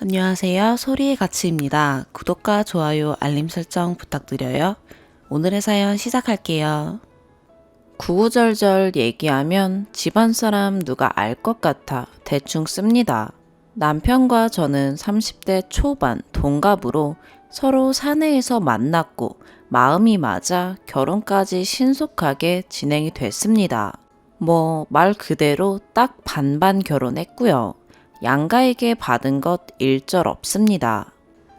안녕하세요. 소리의 가치입니다. 구독과 좋아요, 알림 설정 부탁드려요. 오늘의 사연 시작할게요. 구구절절 얘기하면 집안 사람 누가 알 것 같아 대충 씁니다. 남편과 저는 30대 초반 동갑으로 서로 사내에서 만났고 마음이 맞아 결혼까지 신속하게 진행이 됐습니다. 말 그대로 딱 반반 결혼했고요. 양가에게 받은 것 일절 없습니다.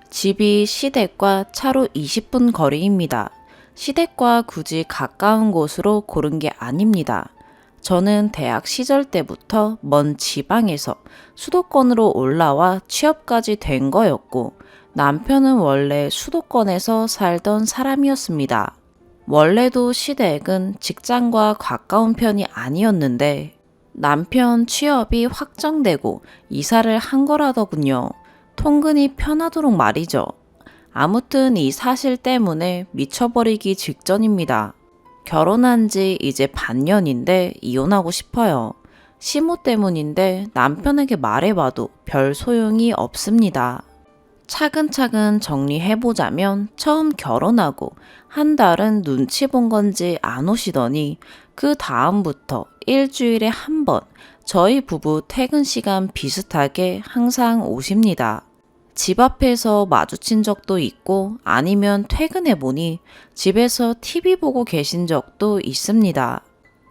집이 시댁과 차로 20분 거리입니다. 시댁과 굳이 가까운 곳으로 고른 게 아닙니다. 저는 대학 시절 때부터 먼 지방에서 수도권으로 올라와 취업까지 된 거였고, 남편은 원래 수도권에서 살던 사람이었습니다. 원래도 시댁은 직장과 가까운 편이 아니었는데, 남편 취업이 확정되고 이사를 한 거라더군요. 통근이 편하도록 말이죠. 아무튼 이 사실 때문에 미쳐버리기 직전입니다. 결혼한 지 이제 반년인데 이혼하고 싶어요. 시모 때문인데 남편에게 말해봐도 별 소용이 없습니다. 차근차근 정리해보자면 처음 결혼하고 한 달은 눈치 본 건지 안 오시더니 그 다음부터 일주일에 한 번 저희 부부 퇴근 시간 비슷하게 항상 오십니다. 집 앞에서 마주친 적도 있고 아니면 퇴근해보니 집에서 TV 보고 계신 적도 있습니다.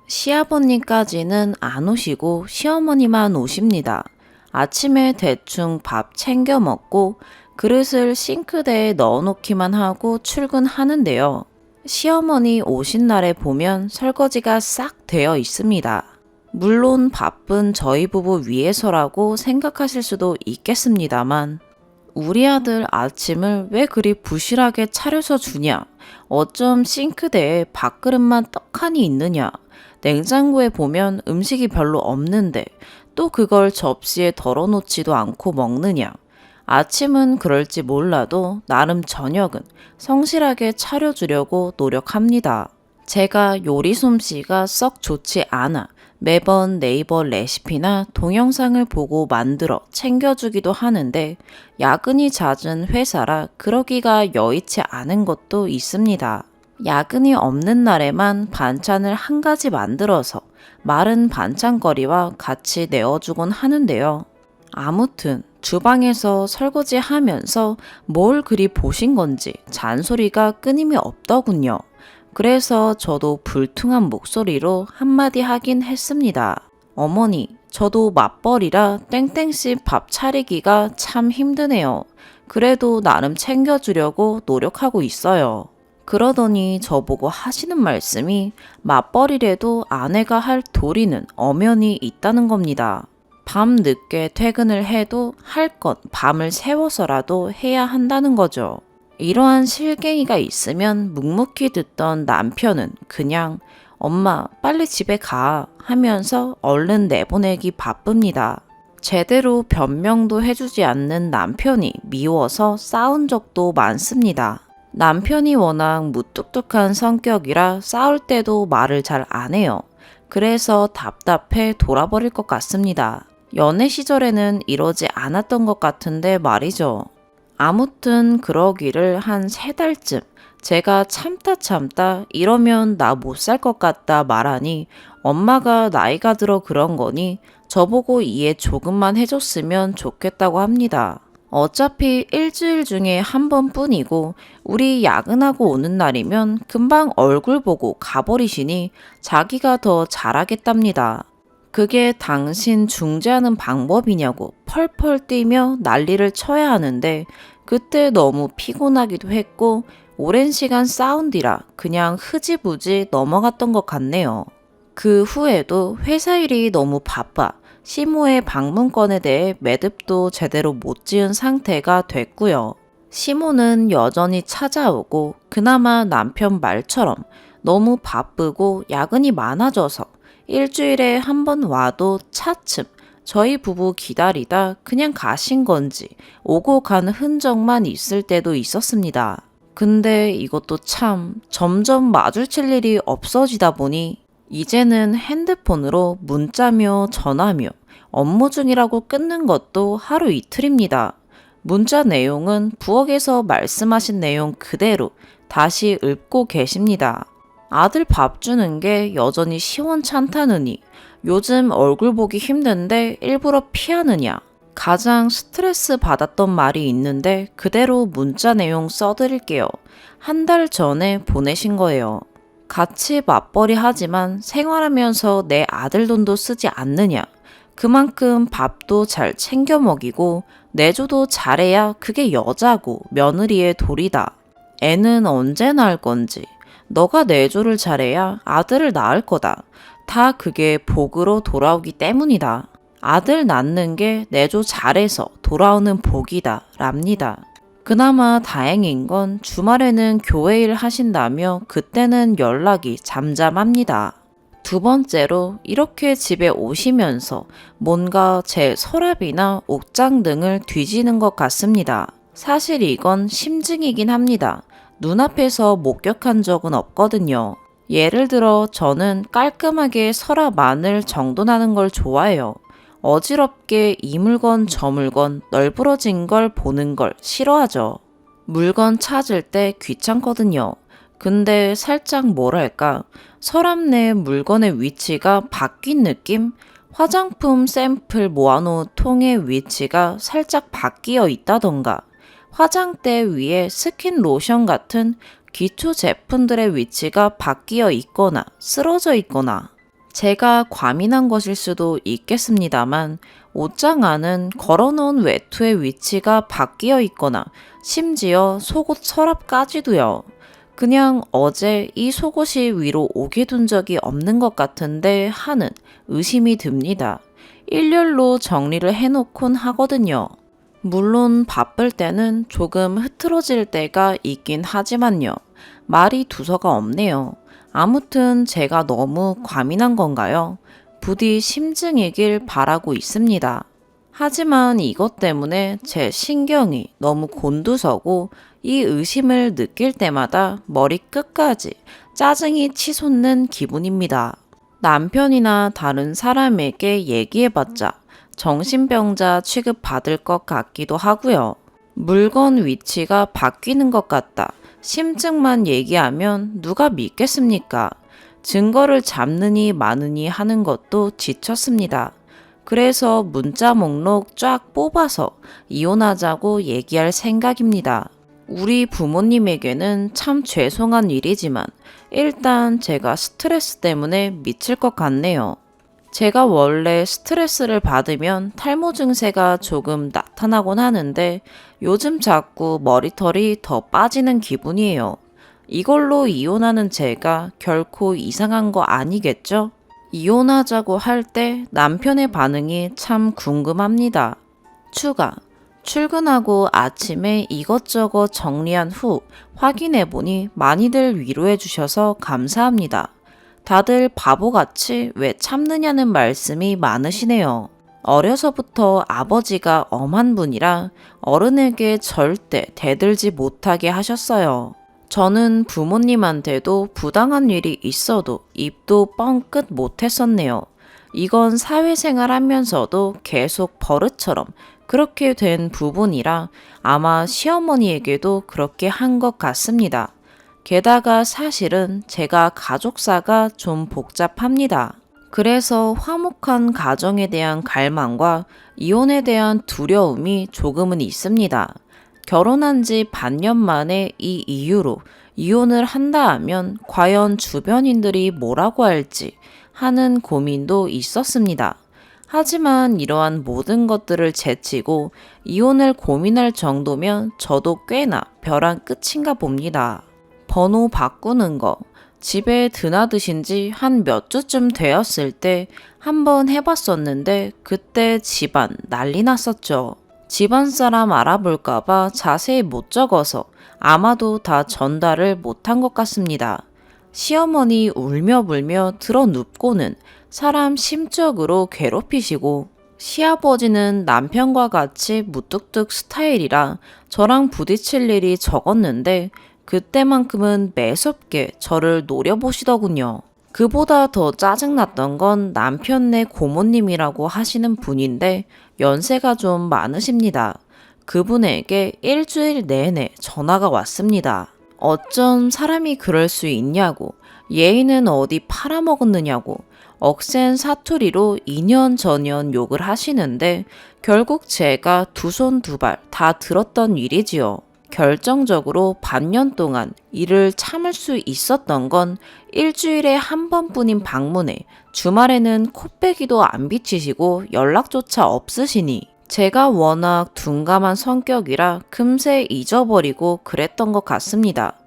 시아버님까지는 안 오시고 시어머니만 오십니다. 아침에 대충 밥 챙겨 먹고 그릇을 싱크대에 넣어놓기만 하고 출근하는데요. 시어머니 오신 날에 보면 설거지가 싹 되어 있습니다. 물론 바쁜 저희 부부 위해서라고 생각하실 수도 있겠습니다만, 우리 아들 아침을 왜 그리 부실하게 차려서 주냐? 어쩜 싱크대에 밥그릇만 떡하니 있느냐? 냉장고에 보면 음식이 별로 없는데 또 그걸 접시에 덜어놓지도 않고 먹느냐? 아침은 그럴지 몰라도 나름 저녁은 성실하게 차려주려고 노력합니다. 제가 요리 솜씨가 썩 좋지 않아 매번 네이버 레시피나 동영상을 보고 만들어 챙겨주기도 하는데, 야근이 잦은 회사라 그러기가 여의치 않은 것도 있습니다. 야근이 없는 날에만 반찬을 한 가지 만들어서 마른 반찬거리와 같이 내어주곤 하는데요. 아무튼 주방에서 설거지 하면서 뭘 그리 보신 건지 잔소리가 끊임이 없더군요. 그래서 저도 불퉁한 목소리로 한마디 하긴 했습니다. 어머니, 저도 맞벌이라 땡땡씨 밥 차리기가 참 힘드네요. 그래도 나름 챙겨주려고 노력하고 있어요. 그러더니 저보고 하시는 말씀이 맞벌이라도 아내가 할 도리는 엄연히 있다는 겁니다. 밤 늦게 퇴근을 해도 할 건 밤을 새워서라도 해야 한다는 거죠. 이러한 실갱이가 있으면 묵묵히 듣던 남편은 그냥 엄마 빨리 집에 가 하면서 얼른 내보내기 바쁩니다. 제대로 변명도 해주지 않는 남편이 미워서 싸운 적도 많습니다. 남편이 워낙 무뚝뚝한 성격이라 싸울 때도 말을 잘 안 해요. 그래서 답답해 돌아버릴 것 같습니다. 연애 시절에는 이러지 않았던 것 같은데 말이죠. 아무튼 그러기를 한 3달쯤 제가 참다 이러면 나 못 살 것 같다 말하니 엄마가 나이가 들어 그런 거니 저보고 이해 조금만 해줬으면 좋겠다고 합니다. 어차피 일주일 중에 한 번뿐이고 우리 야근하고 오는 날이면 금방 얼굴 보고 가버리시니 자기가 더 잘하겠답니다. 그게 당신 중재하는 방법이냐고 펄펄 뛰며 난리를 쳐야 하는데, 그때 너무 피곤하기도 했고 오랜 시간 싸운 뒤라 그냥 흐지부지 넘어갔던 것 같네요. 그 후에도 회사 일이 너무 바빠 시모의 방문권에 대해 매듭도 제대로 못 지은 상태가 됐고요. 시모는 여전히 찾아오고 그나마 남편 말처럼 너무 바쁘고 야근이 많아져서 일주일에 한 번 와도 차츰 저희 부부 기다리다 그냥 가신 건지 오고 간 흔적만 있을 때도 있었습니다. 근데 이것도 참 점점 마주칠 일이 없어지다 보니 이제는 핸드폰으로 문자며 전화며 업무 중이라고 끊는 것도 하루 이틀입니다. 문자 내용은 부엌에서 말씀하신 내용 그대로 다시 읊고 계십니다. 아들 밥 주는 게 여전히 시원찮다느니 요즘 얼굴 보기 힘든데 일부러 피하느냐. 가장 스트레스 받았던 말이 있는데 그대로 문자 내용 써드릴게요. 한 달 전에 보내신 거예요. 같이 맞벌이 하지만 생활하면서 내 아들 돈도 쓰지 않느냐. 그만큼 밥도 잘 챙겨 먹이고 내조도 잘해야 그게 여자고 며느리의 도리다. 애는 언제 낳을 건지, 너가 내조를 잘해야 아들을 낳을 거다. 다 그게 복으로 돌아오기 때문이다. 아들 낳는 게 내조 잘해서 돌아오는 복이다. 랍니다. 그나마 다행인 건 주말에는 교회 일 하신다며 그때는 연락이 잠잠합니다. 두 번째로 이렇게 집에 오시면서 뭔가 제 서랍이나 옥장 등을 뒤지는 것 같습니다. 사실 이건 심증이긴 합니다. 눈앞에서 목격한 적은 없거든요. 예를 들어 저는 깔끔하게 서랍 안을 정돈하는 걸 좋아해요. 어지럽게 이 물건 저 물건 널브러진 걸 보는 걸 싫어하죠. 물건 찾을 때 귀찮거든요. 근데 살짝 뭐랄까, 서랍 내 물건의 위치가 바뀐 느낌? 화장품 샘플 모아놓은 통의 위치가 살짝 바뀌어 있다던가, 화장대 위에 스킨 로션 같은 기초 제품들의 위치가 바뀌어 있거나 쓰러져 있거나, 제가 과민한 것일 수도 있겠습니다만 옷장 안은 걸어놓은 외투의 위치가 바뀌어 있거나 심지어 속옷 서랍까지도요. 그냥 어제 이 속옷이 위로 오게 둔 적이 없는 것 같은데 하는 의심이 듭니다. 일렬로 정리를 해놓곤 하거든요. 물론 바쁠 때는 조금 흐트러질 때가 있긴 하지만요. 말이 두서가 없네요. 아무튼 제가 너무 과민한 건가요? 부디 심증이길 바라고 있습니다. 하지만 이것 때문에 제 신경이 너무 곤두서고 이 의심을 느낄 때마다 머리 끝까지 짜증이 치솟는 기분입니다. 남편이나 다른 사람에게 얘기해봤자 정신병자 취급받을 것 같기도 하고요. 물건 위치가 바뀌는 것 같다. 심증만 얘기하면 누가 믿겠습니까? 증거를 잡느니 마느니 하는 것도 지쳤습니다. 그래서 문자 목록 쫙 뽑아서 이혼하자고 얘기할 생각입니다. 우리 부모님에게는 참 죄송한 일이지만 일단 제가 스트레스 때문에 미칠 것 같네요. 제가 원래 스트레스를 받으면 탈모 증세가 조금 나타나곤 하는데 요즘 자꾸 머리털이 더 빠지는 기분이에요. 이걸로 이혼하는 제가 결코 이상한 거 아니겠죠? 이혼하자고 할 때 남편의 반응이 참 궁금합니다. 추가. 출근하고 아침에 이것저것 정리한 후 확인해보니 많이들 위로해 주셔서 감사합니다. 다들 바보같이 왜 참느냐는 말씀이 많으시네요. 어려서부터 아버지가 엄한 분이라 어른에게 절대 대들지 못하게 하셨어요. 저는 부모님한테도 부당한 일이 있어도 입도 뻥끗 못했었네요. 이건 사회생활 하면서도 계속 버릇처럼 그렇게 된 부분이라 아마 시어머니에게도 그렇게 한 것 같습니다. 게다가 사실은 제가 가족사가 좀 복잡합니다. 그래서 화목한 가정에 대한 갈망과 이혼에 대한 두려움이 조금은 있습니다. 결혼한 지 반년 만에 이 이유로 이혼을 한다 하면 과연 주변인들이 뭐라고 할지 하는 고민도 있었습니다. 하지만 이러한 모든 것들을 제치고 이혼을 고민할 정도면 저도 꽤나 벼랑 끝인가 봅니다. 번호 바꾸는 거, 집에 드나드신 지 한 몇 주쯤 되었을 때 한번 해봤었는데 그때 집안 난리 났었죠. 집안 사람 알아볼까봐 자세히 못 적어서 아마도 다 전달을 못한 것 같습니다. 시어머니 울며 불며 들어 눕고는 사람 심적으로 괴롭히시고, 시아버지는 남편과 같이 무뚝뚝 스타일이라 저랑 부딪힐 일이 적었는데 그때만큼은 매섭게 저를 노려보시더군요. 그보다 더 짜증났던 건 남편네 고모님이라고 하시는 분인데 연세가 좀 많으십니다. 그분에게 일주일 내내 전화가 왔습니다. 어쩜 사람이 그럴 수 있냐고, 예의는 어디 팔아먹었느냐고, 억센 사투리로 2년 전년 욕을 하시는데 결국 제가 두 손 두 발 다 들었던 일이지요. 결정적으로 반년 동안 이를 참을 수 있었던 건 일주일에 한 번뿐인 방문에 주말에는 코빼기도 안 비치시고 연락조차 없으시니 제가 워낙 둔감한 성격이라 금세 잊어버리고 그랬던 것 같습니다.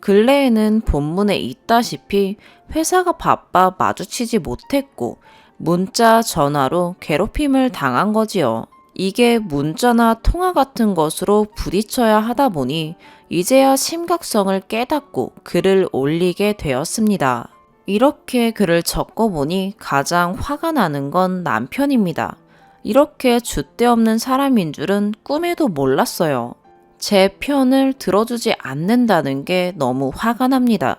근래에는 본문에 있다시피 회사가 바빠 마주치지 못했고 문자, 전화로 괴롭힘을 당한 거지요. 이게 문자나 통화 같은 것으로 부딪혀야 하다 보니 이제야 심각성을 깨닫고 글을 올리게 되었습니다. 이렇게 글을 적어보니 가장 화가 나는 건 남편입니다. 이렇게 줏대없는 사람인 줄은 꿈에도 몰랐어요. 제 편을 들어주지 않는다는 게 너무 화가 납니다.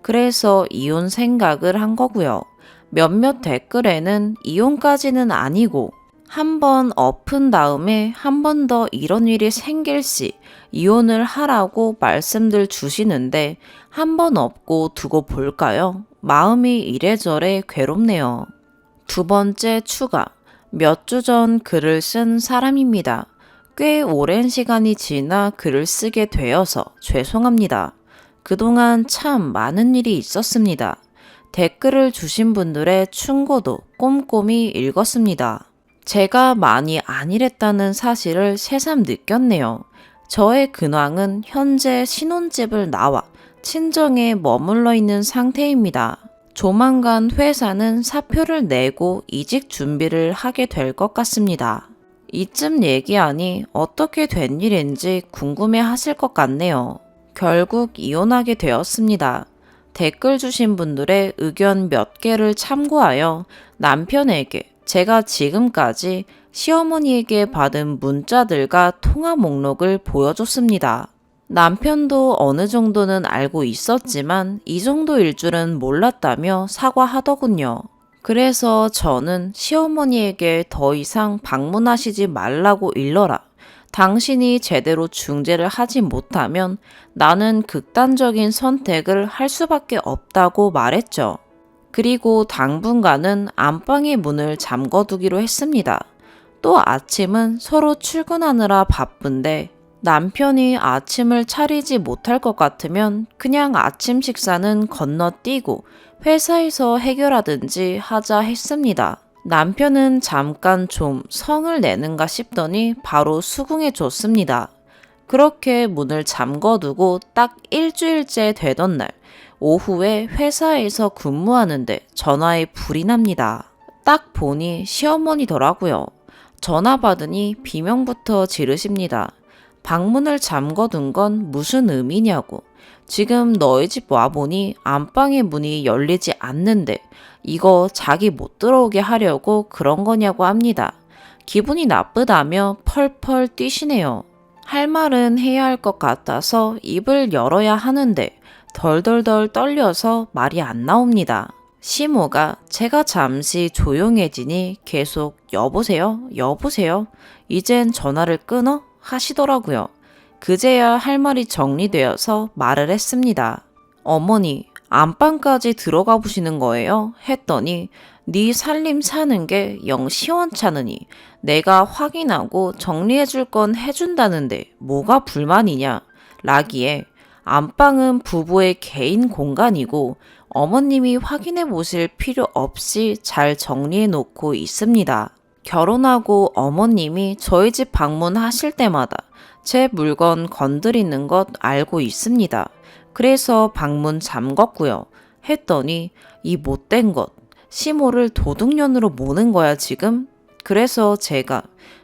그래서 이혼 생각을 한 거고요. 몇몇 댓글에는 이혼까지는 아니고 한 번 엎은 다음에 한 번 더 이런 일이 생길 시 이혼을 하라고 말씀들 주시는데 한 번 엎고 두고 볼까요? 마음이 이래저래 괴롭네요. 두 번째 추가. 몇 주 전 글을 쓴 사람입니다. 꽤 오랜 시간이 지나 글을 쓰게 되어서 죄송합니다. 그동안 참 많은 일이 있었습니다. 댓글을 주신 분들의 충고도 꼼꼼히 읽었습니다. 제가 많이 안일했다는 사실을 새삼 느꼈네요. 저의 근황은 현재 신혼집을 나와 친정에 머물러 있는 상태입니다. 조만간 회사는 사표를 내고 이직 준비를 하게 될 것 같습니다. 이쯤 얘기하니 어떻게 된 일인지 궁금해 하실 것 같네요. 결국 이혼하게 되었습니다. 댓글 주신 분들의 의견 몇 개를 참고하여 남편에게 제가 지금까지 시어머니에게 받은 문자들과 통화 목록을 보여줬습니다. 남편도 어느 정도는 알고 있었지만 이 정도일 줄은 몰랐다며 사과하더군요. 그래서 저는 시어머니에게 더 이상 방문하시지 말라고 일러라. 당신이 제대로 중재를 하지 못하면 나는 극단적인 선택을 할 수밖에 없다고 말했죠. 그리고 당분간은 안방의 문을 잠궈두기로 했습니다. 또 아침은 서로 출근하느라 바쁜데 남편이 아침을 차리지 못할 것 같으면 그냥 아침 식사는 건너뛰고 회사에서 해결하든지 하자 했습니다. 남편은 잠깐 좀 성을 내는가 싶더니 바로 수긍해 줬습니다. 그렇게 문을 잠궈두고 딱 일주일째 되던 날 오후에 회사에서 근무하는데 전화에 불이 납니다. 딱 보니 시어머니더라고요. 전화 받으니 비명부터 지르십니다. 방문을 잠궈둔 건 무슨 의미냐고. 지금 너희 집 와보니 안방의 문이 열리지 않는데 이거 자기 못 들어오게 하려고 그런 거냐고 합니다. 기분이 나쁘다며 펄펄 뛰시네요. 할 말은 해야 할 것 같아서 입을 열어야 하는데 덜덜덜 떨려서 말이 안 나옵니다. 시모가 제가 잠시 조용해지니 계속 여보세요? 여보세요? 이젠 전화를 끊어? 하시더라고요. 그제야 할 말이 정리되어서 말을 했습니다. 어머니, 안방까지 들어가 보시는 거예요? 했더니 네 살림 사는 게 영 시원찮으니 내가 확인하고 정리해 줄 건 해준다는데 뭐가 불만이냐? 라기에 안방은 부부의 개인 공간이고 어머님이 확인해 보실 필요 없이 잘 정리해 놓고 있습니다. 결혼하고 어머님이 저희 집 방문하실 때마다 제 물건 건드리는 것 알고 있습니다. 그래서 방문 잠궜고요. 했더니 이 못된 것, 시모를 도둑년으로 모는 거야 지금? 그래서 제가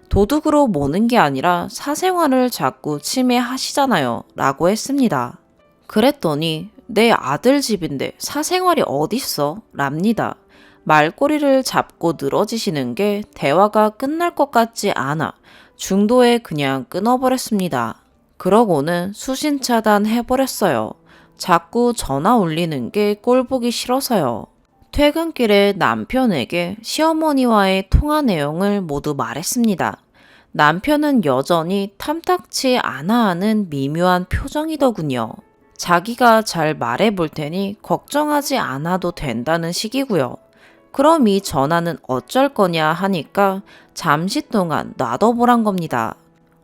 도둑으로 모는 게 아니라 사생활을 자꾸 침해하시잖아요. 라고 했습니다. 그랬더니 내 아들 집인데 사생활이 어딨어? 랍니다. 말꼬리를 잡고 늘어지시는 게 대화가 끝날 것 같지 않아 중도에 그냥 끊어버렸습니다. 그러고는 수신 차단해버렸어요. 자꾸 전화 올리는 게 꼴보기 싫어서요. 퇴근길에 남편에게 시어머니와의 통화 내용을 모두 말했습니다. 남편은 여전히 탐탁치 않아 하는 미묘한 표정이더군요. 자기가 잘 말해볼 테니 걱정하지 않아도 된다는 식이고요. 그럼 이 전화는 어쩔 거냐 하니까 잠시 동안 놔둬보란 겁니다.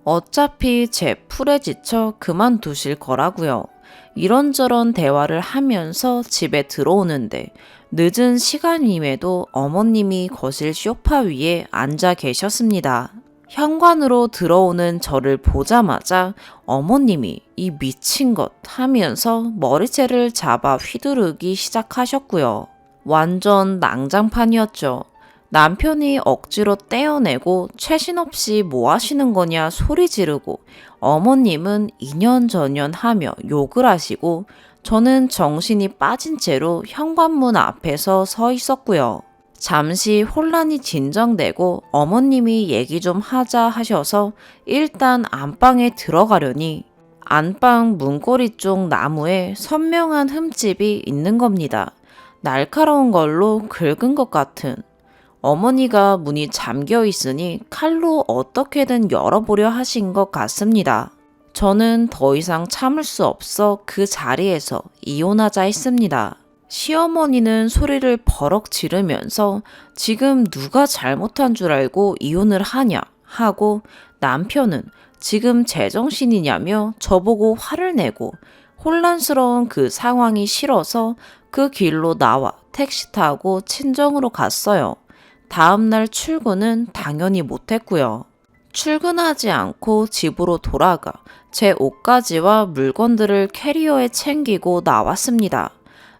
어차피 제 풀에 지쳐 그만두실 거라고요. 이런저런 대화를 하면서 집에 들어오는데 늦은 시간임에도 어머님이 거실 소파 위에 앉아 계셨습니다. 현관으로 들어오는 저를 보자마자 어머님이 이 미친 것 하면서 머리채를 잡아 휘두르기 시작하셨고요. 완전 낭장판이었죠. 남편이 억지로 떼어내고 최신 없이 뭐 하시는 거냐 소리 지르고 어머님은 이년저년 하며 욕을 하시고 저는 정신이 빠진 채로 현관문 앞에서 서 있었고요. 잠시 혼란이 진정되고 어머님이 얘기 좀 하자 하셔서 일단 안방에 들어가려니 안방 문고리 쪽 나무에 선명한 흠집이 있는 겁니다. 날카로운 걸로 긁은 것 같은. 어머니가 문이 잠겨 있으니 칼로 어떻게든 열어보려 하신 것 같습니다. 저는 더 이상 참을 수 없어 그 자리에서 이혼하자 했습니다. 시어머니는 소리를 버럭 지르면서 지금 누가 잘못한 줄 알고 이혼을 하냐 하고 남편은 지금 제정신이냐며 저보고 화를 내고 혼란스러운 그 상황이 싫어서 그 길로 나와 택시 타고 친정으로 갔어요. 다음날 출근은 당연히 못했고요. 출근하지 않고 집으로 돌아가 제 옷가지와 물건들을 캐리어에 챙기고 나왔습니다.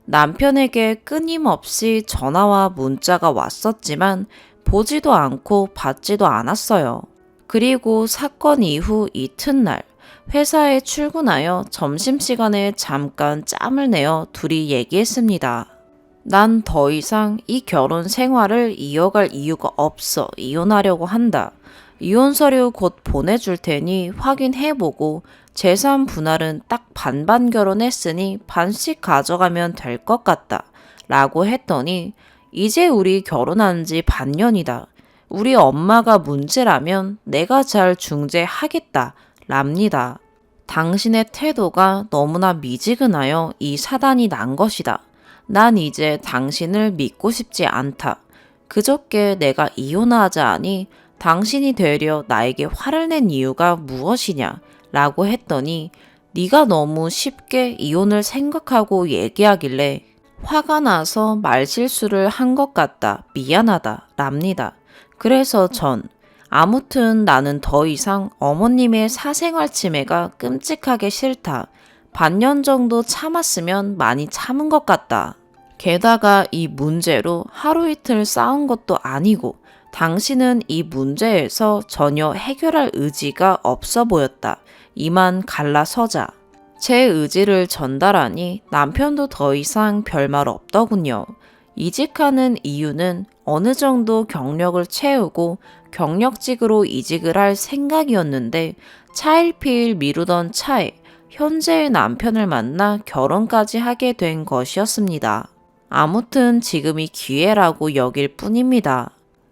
남편에게 끊임없이 전화와 문자가 왔었지만 보지도 않고 받지도 않았어요. 그리고 사건 이후 이튿날 회사에 출근하여 점심시간에 잠깐 짬을 내어 둘이 얘기했습니다. 난 더 이상 이 결혼 생활을 이어갈 이유가 없어 이혼하려고 한다. 이혼 서류 곧 보내줄 테니 확인해보고 재산 분할은 딱 반반 결혼했으니 반씩 가져가면 될 것 같다. 라고 했더니 이제 우리 결혼한 지 반년이다. 우리 엄마가 문제라면 내가 잘 중재하겠다. 랍니다. 당신의 태도가 너무나 미지근하여 이 사단이 난 것이다. 난 이제 당신을 믿고 싶지 않다. 그저께 내가 이혼하자 하니 당신이 되려 나에게 화를 낸 이유가 무엇이냐? 라고 했더니 네가 너무 쉽게 이혼을 생각하고 얘기하길래 화가 나서 말실수를 한 것 같다. 미안하다. 랍니다. 그래서 전 아무튼 나는 더 이상 어머님의 사생활 침해가 끔찍하게 싫다. 반년 정도 참았으면 많이 참은 것 같다. 게다가 이 문제로 하루 이틀 싸운 것도 아니고 당신은 이 문제에서 전혀 해결할 의지가 없어 보였다. 이만 갈라서자. 제 의지를 전달하니 남편도 더 이상 별말 없더군요. 이직하는 이유는 어느 정도 경력을 채우고 경력직으로 이직을 할 생각이었는데 차일피일 미루던 차에 현재의 남편을 만나 결혼까지 하게 된 것이었습니다. 아무튼 지금이 기회라고 여길 뿐입니다.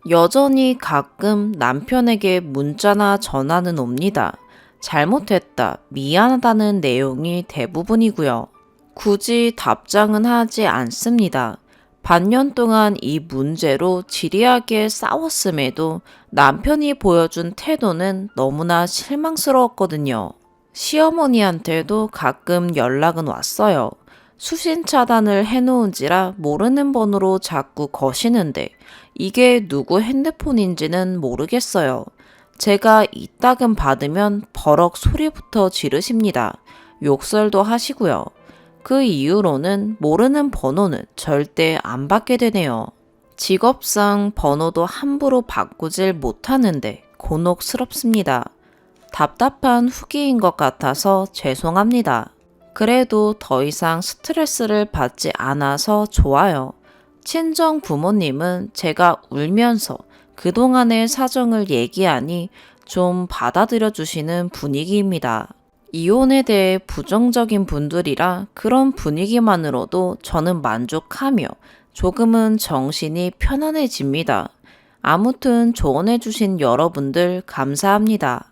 여전히 가끔 남편에게 문자나 전화는 옵니다. 잘못했다, 미안하다는 내용이 대부분이고요. 굳이 답장은 하지 않습니다. 반년 동안 이 문제로 지리하게 싸웠음에도 남편이 보여준 태도는 너무나 실망스러웠거든요. 시어머니한테도 가끔 연락은 왔어요. 수신 차단을 해놓은지라 모르는 번호로 자꾸 거시는데 이게 누구 핸드폰인지는 모르겠어요. 제가 이따금 받으면 버럭 소리부터 지르십니다. 욕설도 하시고요. 그 이후로는 모르는 번호는 절대 안 받게 되네요. 직업상 번호도 함부로 바꾸질 못하는데 곤혹스럽습니다. 답답한 후기인 것 같아서 죄송합니다. 그래도 더 이상 스트레스를 받지 않아서 좋아요. 친정 부모님은 제가 울면서 그동안의 사정을 얘기하니 좀 받아들여 주시는 분위기입니다. 이혼에 대해 부정적인 분들이라 그런 분위기만으로도 저는 만족하며 조금은 정신이 편안해집니다. 아무튼 조언해주신 여러분들 감사합니다.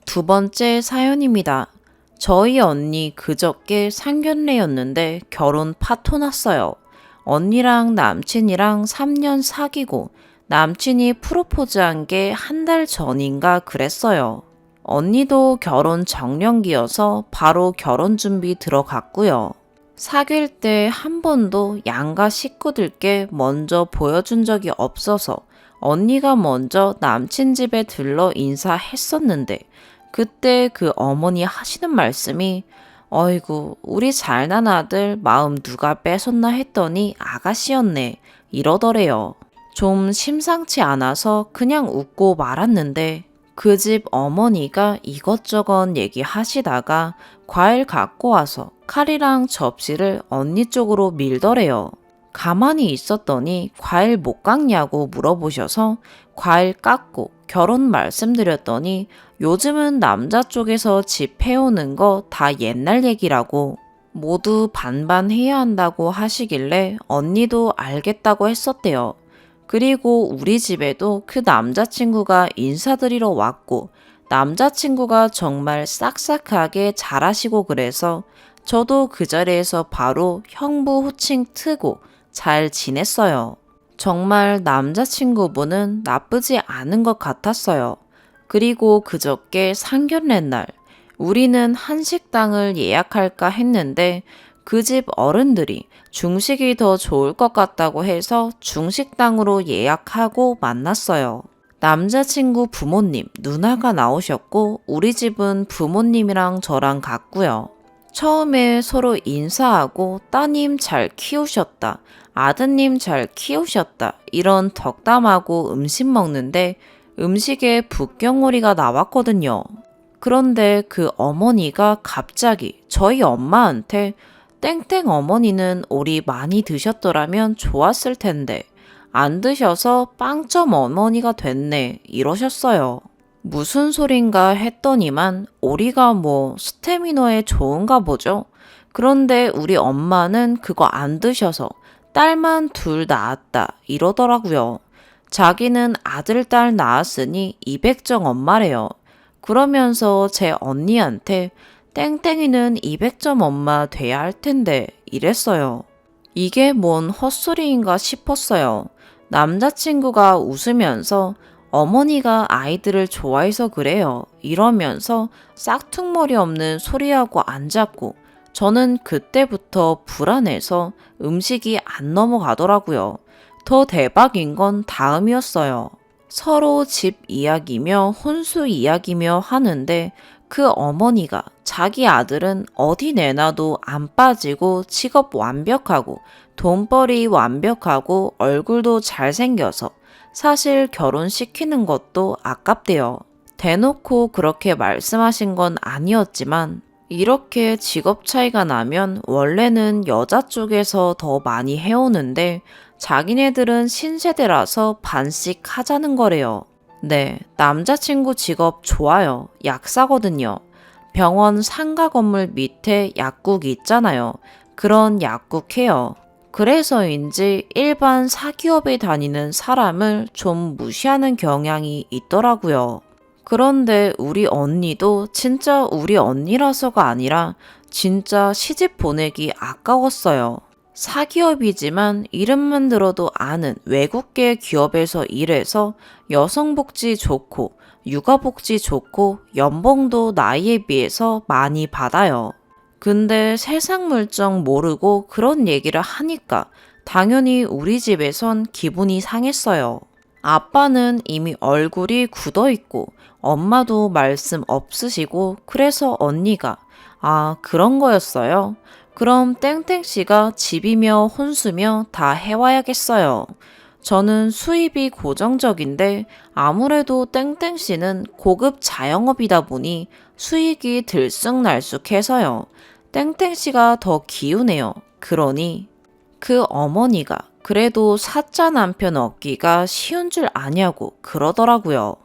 두 번째 사연입니다. 저희 언니 그저께 상견례였는데 결혼 파토 났어요. 언니랑 남친이랑 3년 사귀고 남친이 프로포즈한 게 한 달 전인가 그랬어요. 언니도 결혼 정년기여서 바로 결혼 준비 들어갔고요. 사귈 때 한 번도 양가 식구들께 먼저 보여준 적이 없어서 언니가 먼저 남친 집에 들러 인사했었는데 그때 그 어머니 하시는 말씀이 어이구 우리 잘난 아들 마음 누가 뺏었나 했더니 아가씨였네 이러더래요. 좀 심상치 않아서 그냥 웃고 말았는데 그 집 어머니가 이것저것 얘기하시다가 과일 갖고 와서 칼이랑 접시를 언니 쪽으로 밀더래요. 가만히 있었더니 과일 못 깎냐고 물어보셔서 과일 깎고 결혼 말씀드렸더니 요즘은 남자 쪽에서 집 해오는 거 다 옛날 얘기라고 모두 반반 해야 한다고 하시길래 언니도 알겠다고 했었대요. 그리고 우리 집에도 그 남자친구가 인사드리러 왔고 남자친구가 정말 싹싹하게 잘하시고 그래서 저도 그 자리에서 바로 형부 호칭 트고 잘 지냈어요. 정말 남자친구분은 나쁘지 않은 것 같았어요. 그리고 그저께 상견례 날 우리는 한식당을 예약할까 했는데 그 집 어른들이 중식이 더 좋을 것 같다고 해서 중식당으로 예약하고 만났어요. 남자친구 부모님, 누나가 나오셨고 우리 집은 부모님이랑 저랑 갔고요. 처음에 서로 인사하고 따님 잘 키우셨다, 아드님 잘 키우셨다 이런 덕담하고 음식 먹는데 음식에 북경오리가 나왔거든요. 그런데 그 어머니가 갑자기 저희 엄마한테 땡땡 어머니는 오리 많이 드셨더라면 좋았을 텐데 안 드셔서 빵점 어머니가 됐네 이러셨어요. 무슨 소린가 했더니만 오리가 뭐 스태미너에 좋은가 보죠. 그런데 우리 엄마는 그거 안 드셔서 딸만 둘 낳았다 이러더라고요. 자기는 아들 딸 낳았으니 200정 엄마래요. 그러면서 제 언니한테 땡땡이는 200점 엄마 돼야 할 텐데 이랬어요. 이게 뭔 헛소리인가 싶었어요. 남자친구가 웃으면서 어머니가 아이들을 좋아해서 그래요 이러면서 싹퉁머리 없는 소리하고 앉았고 저는 그때부터 불안해서 음식이 안 넘어가더라고요. 더 대박인 건 다음이었어요. 서로 집 이야기며 혼수 이야기며 하는데 그 어머니가 자기 아들은 어디 내놔도 안 빠지고 직업 완벽하고 돈벌이 완벽하고 얼굴도 잘생겨서 사실 결혼시키는 것도 아깝대요. 대놓고 그렇게 말씀하신 건 아니었지만 이렇게 직업 차이가 나면 원래는 여자 쪽에서 더 많이 해오는데 자기네들은 신세대라서 반씩 하자는 거래요. 네, 남자친구 직업 좋아요. 약사거든요. 병원 상가 건물 밑에 약국 있잖아요. 그런 약국 해요. 그래서인지 일반 사기업에 다니는 사람을 좀 무시하는 경향이 있더라고요. 그런데 우리 언니도 진짜 우리 언니라서가 아니라 진짜 시집 보내기 아까웠어요. 사기업이지만 이름만 들어도 아는 외국계 기업에서 일해서 여성복지 좋고 육아복지 좋고 연봉도 나이에 비해서 많이 받아요. 근데 세상 물정 모르고 그런 얘기를 하니까 당연히 우리 집에선 기분이 상했어요. 아빠는 이미 얼굴이 굳어 있고 엄마도 말씀 없으시고 그래서 언니가 아 그런 거였어요? 그럼 땡땡씨가 집이며 혼수며 다 해와야겠어요. 저는 수입이 고정적인데 아무래도 땡땡씨는 고급 자영업이다 보니 수익이 들쑥날쑥해서요. 땡땡씨가 더 기우네요. 그러니 그 어머니가 그래도 사짜 남편 얻기가 쉬운 줄 아냐고 그러더라고요.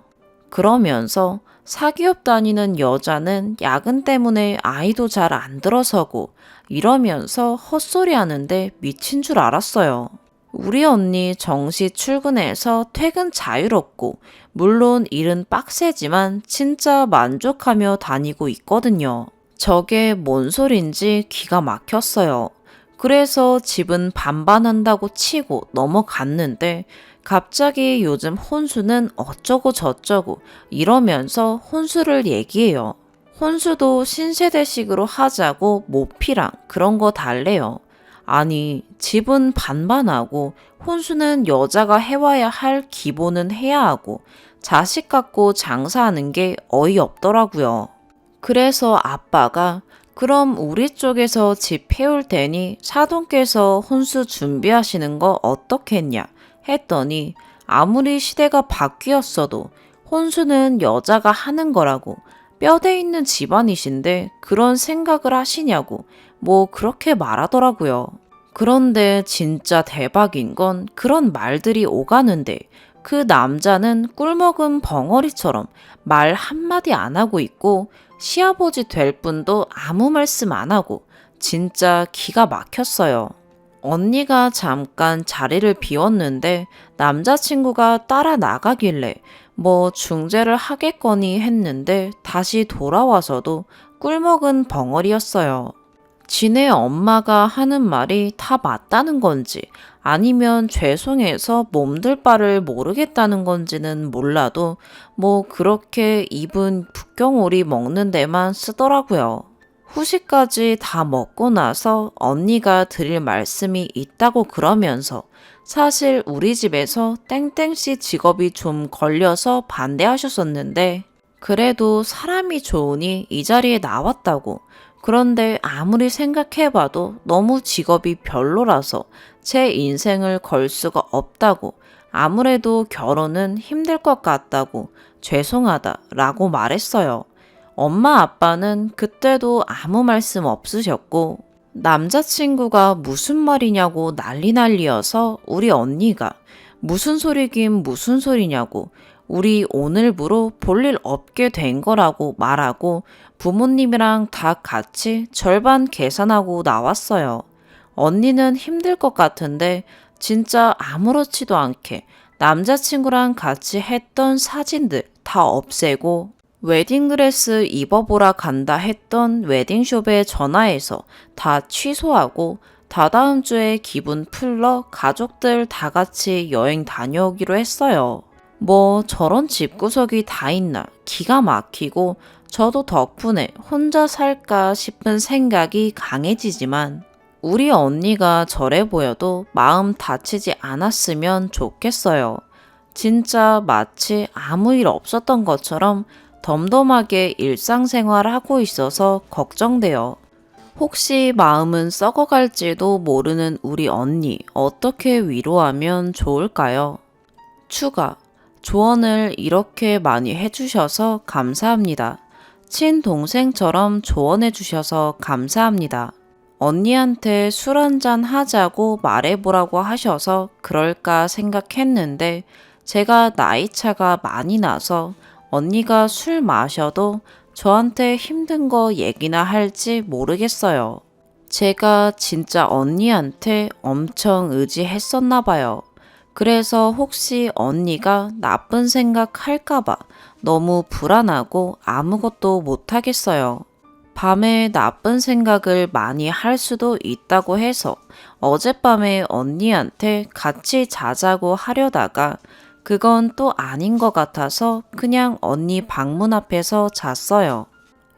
그러면서 사기업 다니는 여자는 야근 때문에 아이도 잘 안 들어서고 이러면서 헛소리 하는데 미친 줄 알았어요. 우리 언니 정시 출근해서 퇴근 자유롭고, 물론 일은 빡세지만 진짜 만족하며 다니고 있거든요. 저게 뭔 소린지 기가 막혔어요. 그래서 집은 반반한다고 치고 넘어갔는데, 갑자기 요즘 혼수는 어쩌고 저쩌고 이러면서 혼수를 얘기해요. 혼수도 신세대식으로 하자고 모피랑 그런 거 달래요. 아니, 집은 반반하고 혼수는 여자가 해와야 할 기본은 해야 하고 자식 갖고 장사하는 게 어이없더라고요. 그래서 아빠가 그럼 우리 쪽에서 집 해올 테니 사돈께서 혼수 준비하시는 거 어떻겠냐 했더니 아무리 시대가 바뀌었어도 혼수는 여자가 하는 거라고 뼈대 있는 집안이신데 그런 생각을 하시냐고 뭐 그렇게 말하더라고요. 그런데 진짜 대박인 건 그런 말들이 오가는데 그 남자는 꿀먹은 벙어리처럼 말 한마디 안 하고 있고 시아버지 될 뿐도 아무 말씀 안 하고 진짜 기가 막혔어요. 언니가 잠깐 자리를 비웠는데 남자친구가 따라 나가길래 뭐 중재를 하겠거니 했는데 다시 돌아와서도 꿀먹은 벙어리였어요. 지네 엄마가 하는 말이 다 맞다는 건지 아니면 죄송해서 몸둘 바를 모르겠다는 건지는 몰라도 뭐 그렇게 입은 북경오리 먹는 데만 쓰더라고요. 후식까지 다 먹고 나서 언니가 드릴 말씀이 있다고 그러면서 사실 우리 집에서 땡땡씨 직업이 좀 걸려서 반대하셨었는데 그래도 사람이 좋으니 이 자리에 나왔다고. 그런데 아무리 생각해봐도 너무 직업이 별로라서 제 인생을 걸 수가 없다고. 아무래도 결혼은 힘들 것 같다고 죄송하다라고 말했어요. 엄마 아빠는 그때도 아무 말씀 없으셨고 남자친구가 무슨 말이냐고 난리여서 우리 언니가 무슨 소리긴 무슨 소리냐고 우리 오늘부로 볼일 없게 된 거라고 말하고 부모님이랑 다 같이 절반 계산하고 나왔어요. 언니는 힘들 것 같은데 진짜 아무렇지도 않게 남자친구랑 같이 했던 사진들 다 없애고 웨딩드레스 입어보라 간다 했던 웨딩숍에 전화해서 다 취소하고 다다음 주에 기분 풀러 가족들 다 같이 여행 다녀오기로 했어요. 뭐 저런 집구석이 다 있나 기가 막히고 저도 덕분에 혼자 살까 싶은 생각이 강해지지만 우리 언니가 저래 보여도 마음 다치지 않았으면 좋겠어요. 진짜 마치 아무 일 없었던 것처럼 덤덤하게 일상생활하고 있어서 걱정돼요. 혹시 마음은 썩어갈지도 모르는 우리 언니 어떻게 위로하면 좋을까요? 추가. 조언을 이렇게 많이 해주셔서 감사합니다. 친동생처럼 조언해주셔서 감사합니다. 언니한테 술 한잔 하자고 말해보라고 하셔서 그럴까 생각했는데 제가 나이차가 많이 나서 언니가 술 마셔도 저한테 힘든 거 얘기나 할지 모르겠어요. 제가 진짜 언니한테 엄청 의지했었나 봐요. 그래서 혹시 언니가 나쁜 생각 할까봐 너무 불안하고 아무것도 못하겠어요. 밤에 나쁜 생각을 많이 할 수도 있다고 해서 어젯밤에 언니한테 같이 자자고 하려다가 그건 또 아닌 것 같아서 그냥 언니 방문 앞에서 잤어요.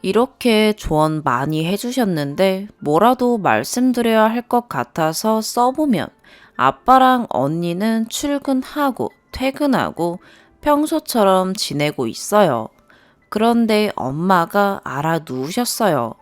이렇게 조언 많이 해주셨는데 뭐라도 말씀드려야 할 것 같아서 써보면 아빠랑 언니는 출근하고 퇴근하고 평소처럼 지내고 있어요. 그런데 엄마가 알아 누우셨어요.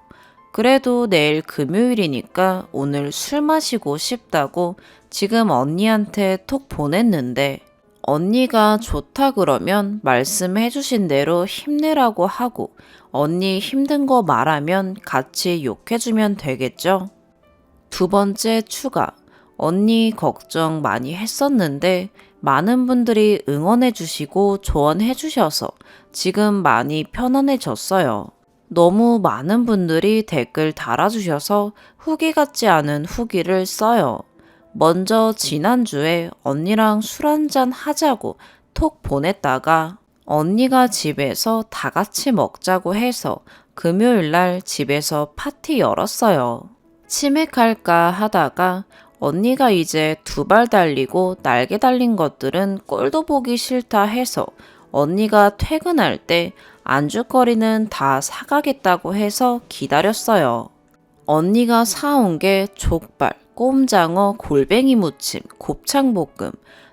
그래도 내일 금요일이니까 오늘 술 마시고 싶다고 지금 언니한테 톡 보냈는데 언니가 좋다 그러면 말씀해 주신 대로 힘내라고 하고 언니 힘든 거 말하면 같이 욕해주면 되겠죠? 두 번째 추가. 언니 걱정 많이 했었는데 많은 분들이 응원해 주시고 조언해 주셔서 지금 많이 편안해졌어요. 너무 많은 분들이 댓글 달아주셔서 후기 같지 않은 후기를 써요. 먼저 지난주에 언니랑 술 한잔 하자고 톡 보냈다가 언니가 집에서 다 같이 먹자고 해서 금요일 날 집에서 파티 열었어요. 치맥할까 하다가 언니가 이제 2발 달리고 날개 달린 것들은 꼴도 보기 싫다 해서 언니가 퇴근할 때 안주거리는 다 사가겠다고 해서 기다렸어요. 언니가 사온 게 족발, 꼼장어, 골뱅이 무침, 곱창볶음,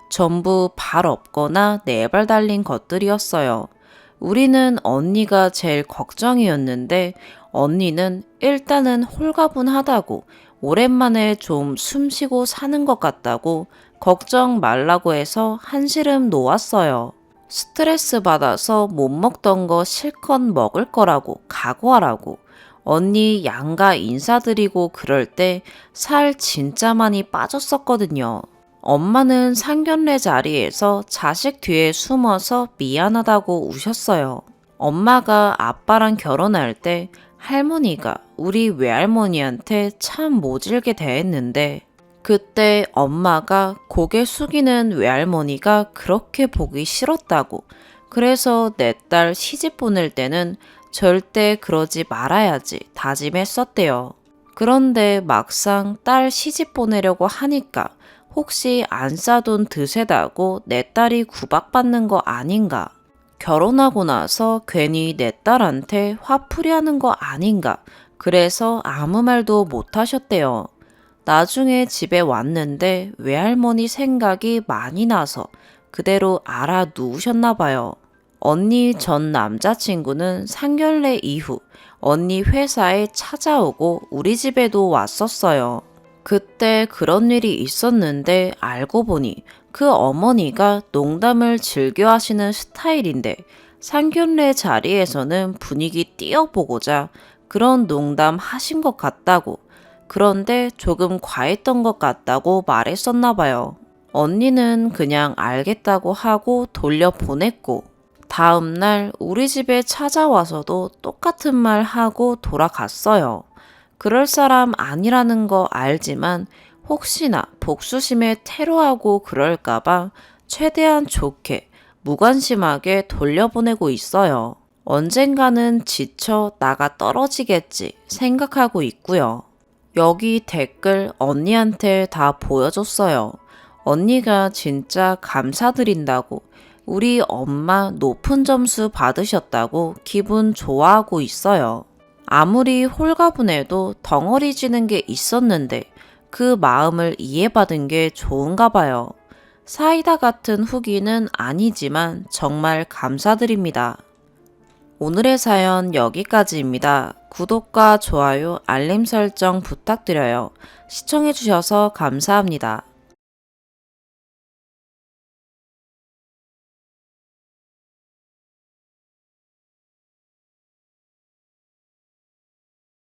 전부 발 없거나 4발 달린 것들이었어요. 우리는 언니가 제일 걱정이었는데 언니는 일단은 홀가분하다고 오랜만에 좀 숨쉬고 사는 것 같다고 걱정 말라고 해서 한시름 놓았어요. 스트레스 받아서 못 먹던 거 실컷 먹을 거라고 각오하라고. 언니 양가 인사드리고 그럴 때 살 진짜 많이 빠졌었거든요. 엄마는 상견례 자리에서 자식 뒤에 숨어서 미안하다고 우셨어요. 엄마가 아빠랑 결혼할 때 할머니가 우리 외할머니한테 참 모질게 대했는데 그때 엄마가 고개 숙이는 외할머니가 그렇게 보기 싫었다고. 그래서 내 딸 시집 보낼 때는 절대 그러지 말아야지 다짐했었대요. 그런데 막상 딸 시집 보내려고 하니까 혹시 안 싸돈 드세다고 내 딸이 구박받는 거 아닌가? 결혼하고 나서 괜히 내 딸한테 화풀이 하는 거 아닌가? 그래서 아무 말도 못 하셨대요. 나중에 집에 왔는데 외할머니 생각이 많이 나서 그대로 알아 누우셨나 봐요. 언니 전 남자친구는 상견례 이후 언니 회사에 찾아오고 우리 집에도 왔었어요. 그때 그런 일이 있었는데 알고 보니 그 어머니가 농담을 즐겨 하시는 스타일인데 상견례 자리에서는 분위기 띄워보고자 그런 농담 하신 것 같다고. 그런데 조금 과했던 것 같다고 말했었나 봐요. 언니는 그냥 알겠다고 하고 돌려보냈고 다음날 우리 집에 찾아와서도 똑같은 말 하고 돌아갔어요. 그럴 사람 아니라는 거 알지만 혹시나 복수심에 테러하고 그럴까봐 최대한 좋게 무관심하게 돌려보내고 있어요. 언젠가는 지쳐 나가 떨어지겠지 생각하고 있고요. 여기 댓글 언니한테 다 보여줬어요. 언니가 진짜 감사드린다고 우리 엄마 높은 점수 받으셨다고 기분 좋아하고 있어요. 아무리 홀가분해도 덩어리지는 게 있었는데 그 마음을 이해받은 게 좋은가 봐요. 사이다 같은 후기는 아니지만 정말 감사드립니다. 오늘의 사연 여기까지입니다. 구독과 좋아요, 알림 설정 부탁드려요. 시청해주셔서 감사합니다.